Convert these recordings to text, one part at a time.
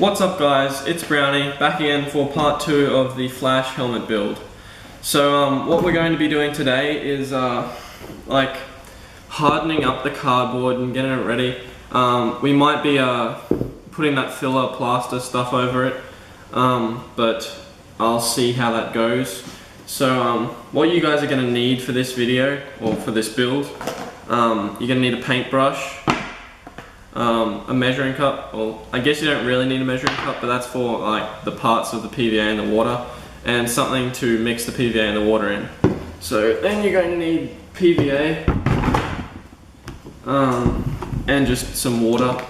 What's up guys, it's Brownie, back again for part 2 of the Flash helmet build. So what we're going to be doing today is like hardening up the cardboard and getting it ready. We might be putting that filler plaster stuff over it, but I'll see how that goes. So what you guys are going to need for this video, or for this build, you're going to need a paintbrush, a measuring cup. Well, I guess you don't really need a measuring cup, but that's for like the parts of the PVA and the water, and something to mix the PVA and the water in. So then you're going to need PVA, and just some water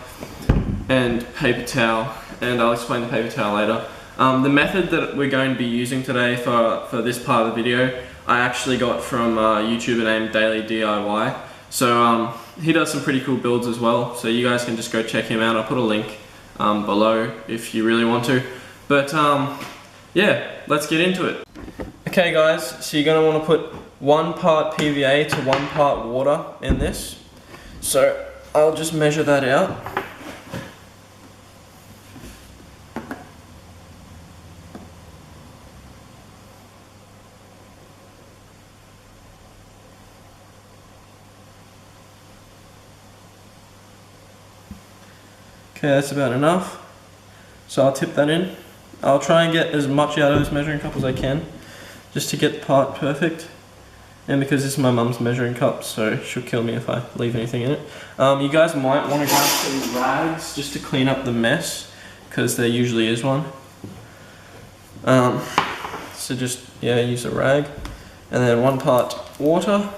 and paper towel, and I'll explain the paper towel later. The method that we're going to be using today for this part of the video, I actually got from a YouTuber named Daily DIY. So he does some pretty cool builds as well, so you guys can just go check him out. I'll put a link below if you really want to. But yeah, let's get into it. Okay guys, so you're going to want to put 1 part PVA to 1 part water in this. So I'll just measure that out. Okay, that's about enough. So I'll tip that in. I'll try and get as much out of this measuring cup as I can, just to get the part perfect. And because this is my mum's measuring cup, so she'll kill me if I leave anything in it. You guys might want to grab some rags just to clean up the mess, because there usually is one. So just, yeah, use a rag. And then 1 part water.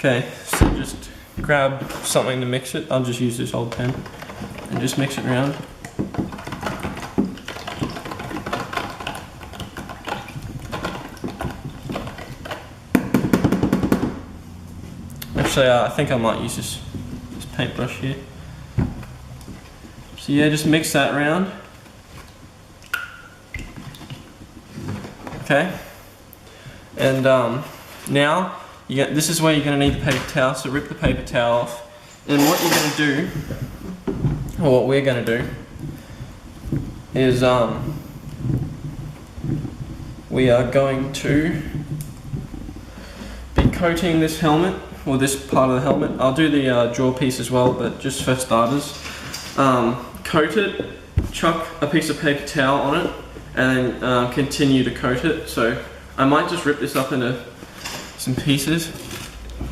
Okay, so just grab something to mix it. I'll just use this old pen and just mix it around. Actually, I think I might use this paintbrush here. So yeah, just mix that around. Okay, and now, this is where you're going to need the paper towel, so rip the paper towel off. And what you're going to do, or what we're going to do, is we are going to be coating this helmet, or this part of the helmet. I'll do the jaw piece as well, but just for starters. Coat it, chuck a piece of paper towel on it, and then continue to coat it. So I might just rip this up into some pieces.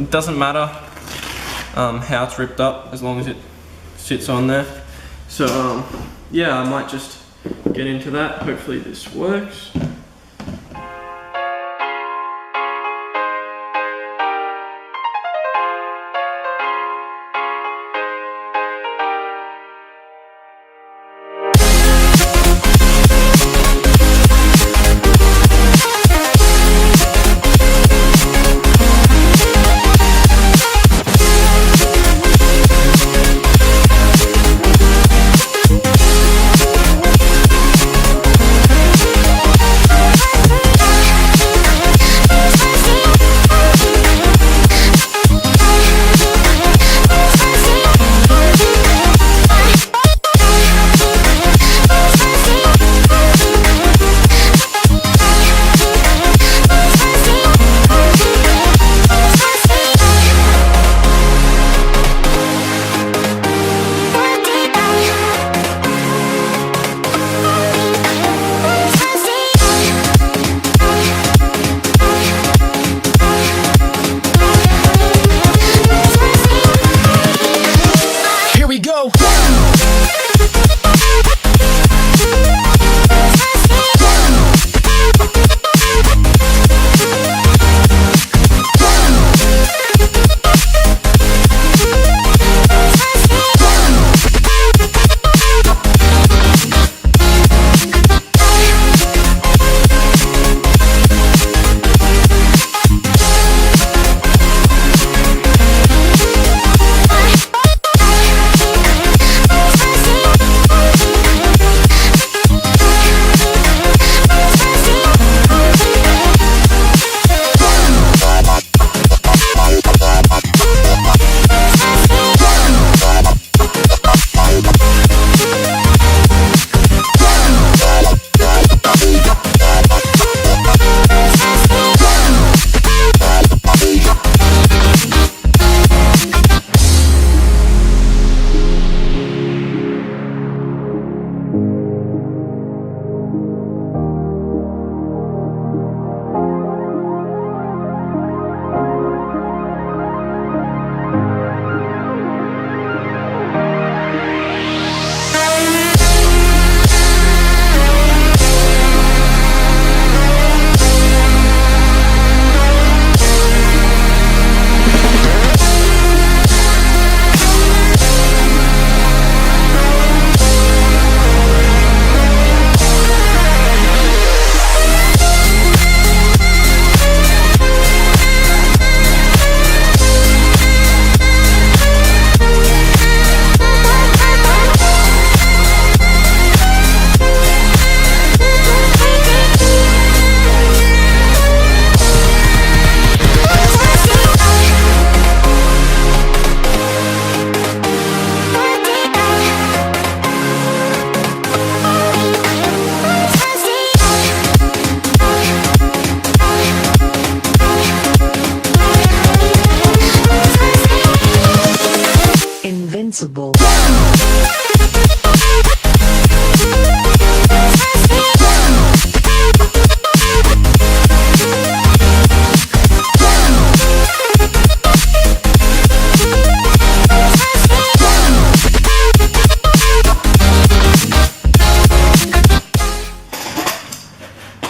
It doesn't matter how it's ripped up, as long as it sits on there. So yeah, I might just get into that. Hopefully this works.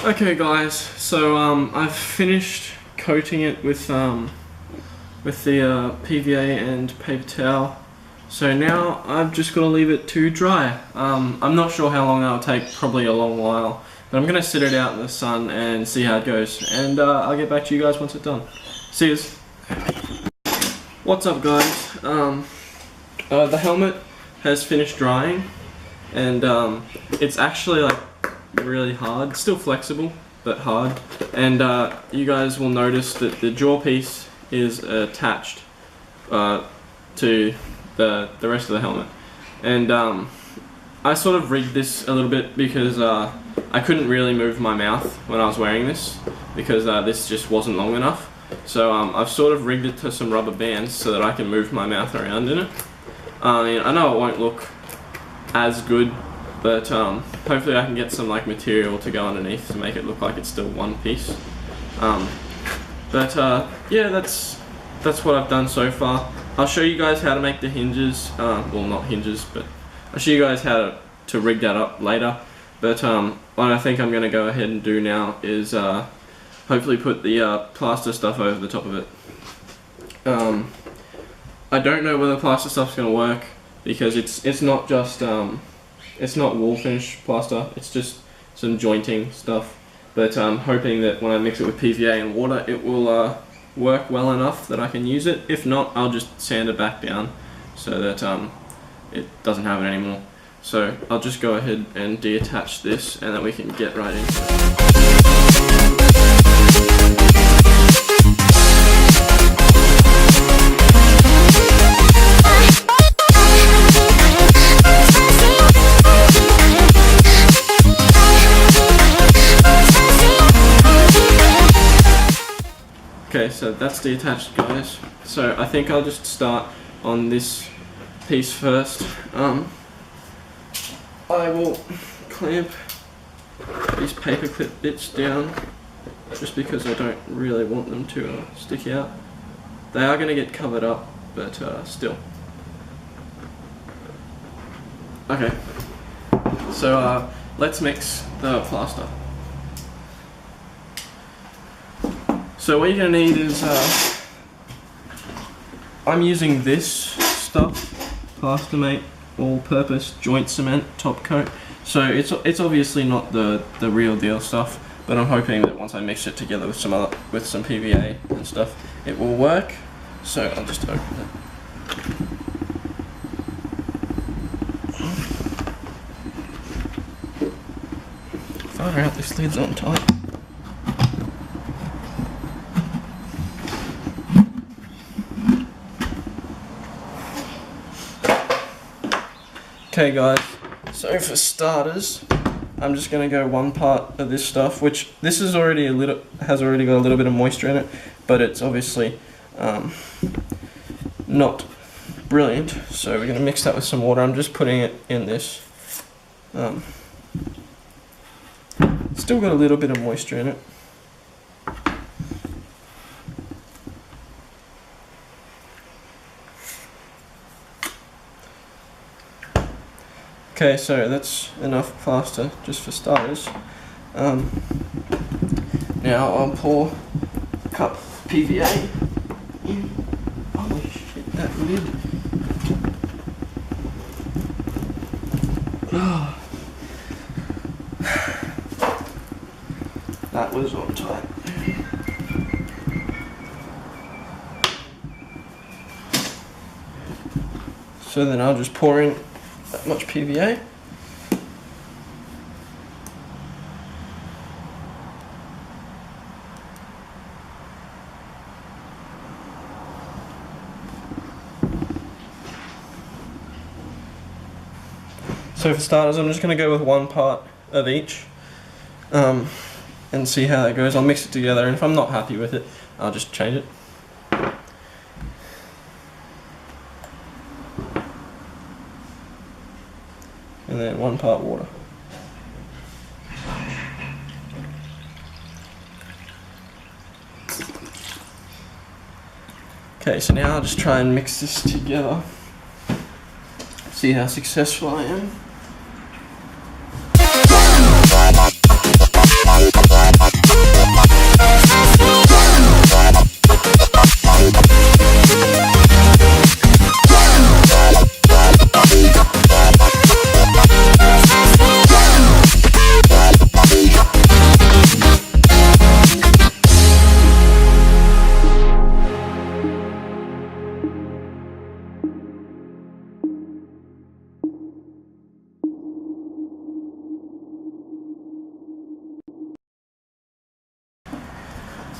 Okay guys, so I've finished coating it with the PVA and paper towel. So now I've just got to leave it to dry. I'm not sure how long that'll take, probably a long while. But I'm going to sit it out in the sun and see how it goes. And I'll get back to you guys once it's done. See yous. What's up guys? The helmet has finished drying. And it's actually like really hard, still flexible but hard, and you guys will notice that the jaw piece is attached to the rest of the helmet, and I sort of rigged this a little bit because I couldn't really move my mouth when I was wearing this because this just wasn't long enough, so I've sort of rigged it to some rubber bands so that I can move my mouth around in it. I know it won't look as good, but hopefully I can get some like material to go underneath to make it look like it's still one piece. Yeah, that's what I've done so far. I'll show you guys how to make the hinges, well not hinges, but I'll show you guys how to rig that up later. But what I think I'm going to go ahead and do now is hopefully put the plaster stuff over the top of it. I don't know whether plaster stuff's going to work because it's not just it's not wall finish plaster, it's just some jointing stuff, but I'm hoping that when I mix it with PVA and water it will work well enough that I can use it. If not, I'll just sand it back down so that it doesn't have it anymore. So I'll just go ahead and deattach this and then we can get right into it. Okay, so that's deattached guys. So I think I'll just start on this piece first. I will clamp these paper clip bits down just because I don't really want them to stick out. They are going to get covered up, but still. Okay, so let's mix the plaster. So what you're going to need is, I'm using this stuff, Plastamate all-purpose joint cement top coat. So it's obviously not the real deal stuff, but I'm hoping that once I mix it together with some PVA and stuff, it will work. So I'll just open it. Far out, this lid's on tight. Okay guys, so for starters, I'm just going to go one part of this stuff, which this is already has already got a little bit of moisture in it, but it's obviously not brilliant. So we're going to mix that with some water. I'm just putting it in this. Still got a little bit of moisture in it. Okay, so that's enough plaster just for starters. Now I'll pour a cup of PVA in. Holy shit, that lid. Oh. That was on tight. So then I'll just pour in that much PVA. So for starters, I'm just going to go with one part of each and see how that goes. I'll mix it together, and if I'm not happy with it, I'll just change it. and then 1 part water. Okay, so now I'll just try and mix this together. See how successful I am.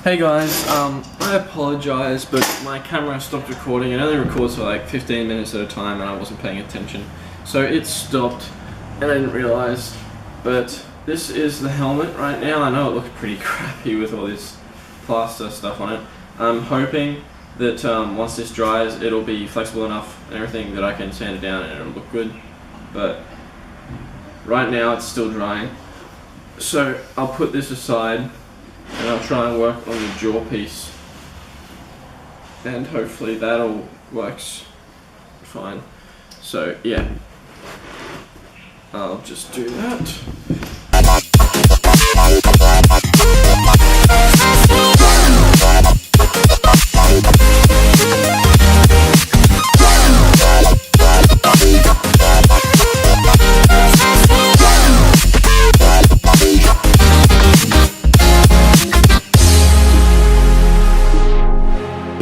Hey guys, I apologize, but my camera stopped recording. It only records for like 15 minutes at a time and I wasn't paying attention. So it stopped and I didn't realize. But this is the helmet right now. I know it looks pretty crappy with all this plaster stuff on it. I'm hoping that once this dries, it'll be flexible enough and everything that I can sand it down and it'll look good. But right now it's still drying. So I'll put this aside and I'll try and work on the jaw piece, and hopefully that all works fine. So yeah, I'll just do that.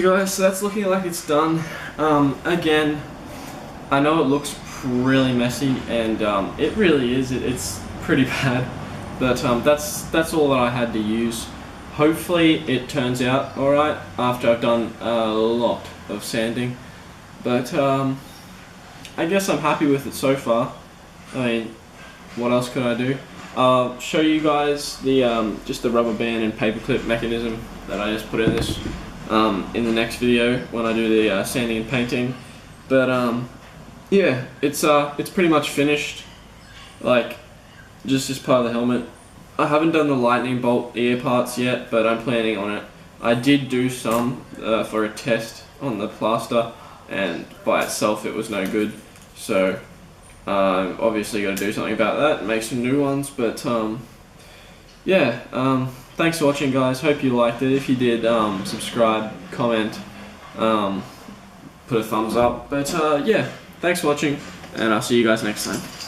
Guys, so that's looking like it's done. Again, I know it looks really messy, and it really is. It's pretty bad, but that's all that I had to use. Hopefully, it turns out all right after I've done a lot of sanding. But I guess I'm happy with it so far. I mean, what else could I do? I'll show you guys the just the rubber band and paperclip mechanism that I just put in this. In the next video when I do the sanding and painting. But yeah, it's pretty much finished, like just this part of the helmet. I haven't done the lightning bolt ear parts yet, but I'm planning on it. I did do some for a test on the plaster, and by itself it was no good, so obviously got to do something about that and make some new ones. But yeah, thanks for watching, guys. Hope you liked it. If you did, subscribe, comment, put a thumbs up. But yeah, thanks for watching, and I'll see you guys next time.